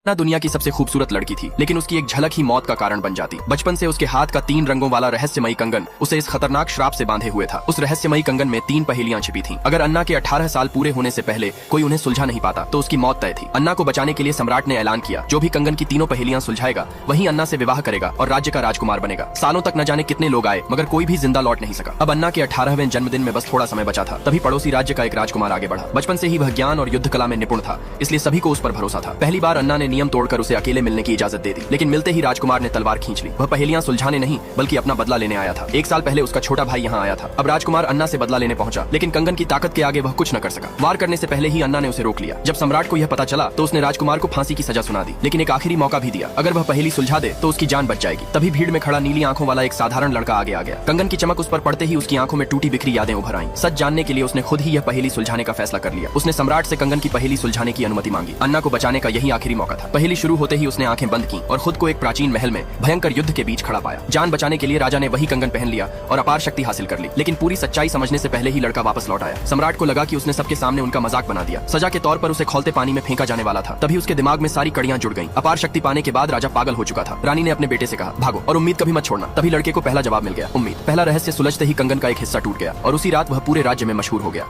ना दुनिया की सबसे खूबसूरत लड़की थी, लेकिन उसकी एक झलक ही मौत का कारण बन जाती। बचपन से उसके हाथ का 3 रंगों वाला रहस्यमयी कंगन उसे इस खतरनाक श्राप से बांधे हुए था। उस रहस्यमयी कंगन में 3 पहेलियां छिपी थीं। अगर अन्ना के 18 साल पूरे होने से पहले कोई उन्हें सुलझा नहीं पाता तो उसकी मौत तय थी। अन्ना को बचाने के लिए सम्राट ने ऐलान किया, जो भी कंगन की तीनों पहेलियां सुलझाएगा वही अन्ना से विवाह करेगा और राज्य का राजकुमार बनेगा। सालों तक न जाने कितने लोग आए, मगर कोई भी जिंदा लौट नहीं सका। अब अन्ना के 18वें जन्मदिन में बस थोड़ा समय बचा था, तभी पड़ोसी राज्य का एक राजकुमार आगे बढ़ा। बचपन से ही वह ज्ञान और युद्ध कला में निपुण था, इसलिए सभी को उस पर भरोसा था। पहली बार अन्ना ने नियम तोड़कर उसे अकेले मिलने की इजाजत दे दी, लेकिन मिलते ही राजकुमार ने तलवार खींच ली। वह पहेलियां सुलझाने नहीं बल्कि अपना बदला लेने आया था। 1 साल पहले उसका छोटा भाई यहाँ आया था। अब राजकुमार अन्ना से बदला लेने पहुंचा, लेकिन कंगन की ताकत के आगे वह कुछ न कर सका। वार करने से पहले ही अन्ना ने उसे रोक लिया। जब सम्राट को यह पता चला तो उसने राजकुमार को फांसी की सजा सुना दी, लेकिन एक आखिरी मौका भी दिया। अगर वह पहेली सुलझा दे तो उसकी जान बच जाएगी। तभी भीड़ में खड़ा नीली आंखों वाला एक साधारण लड़का आगे आ गया। कंगन की चमक उस पर पड़ते ही उसकी आंखों में टूटी बिखरी यादें उभर आईं। सच जानने के लिए उसने खुद ही यह पहेली सुलझाने का फैसला कर लिया। उसने सम्राट से कंगन की पहेली सुलझाने की अनुमति मांगी। अन्ना को बचाने का यही आखिरी मौका था। पहेली शुरू होते ही उसने आंखें बंद की और खुद को एक प्राचीन महल में भयंकर युद्ध के बीच खड़ा पाया। जान बचाने के लिए राजा ने वही कंगन पहन लिया और अपार शक्ति हासिल कर ली, लेकिन पूरी सच्चाई समझने से पहले ही लड़का वापस लौट आया। सम्राट को लगा कि उसने सबके सामने उनका मजाक बना दिया। सजा के तौर पर उसे खौलते पानी में फेंका जाने वाला था। तभी उसके दिमाग में सारी कड़ियां जुड़ गईं। अपार शक्ति पाने के बाद राजा पागल हो चुका था। रानी ने अपने बेटे से कहा, भागो और उम्मीद कभी मत छोड़ना। तभी लड़के को पहला जवाब मिल गया, उम्मीद। पहला रहस्य सुलझते ही कंगन का एक हिस्सा टूट गया और उसी रात वह पूरे राज्य में मशहूर हो गया।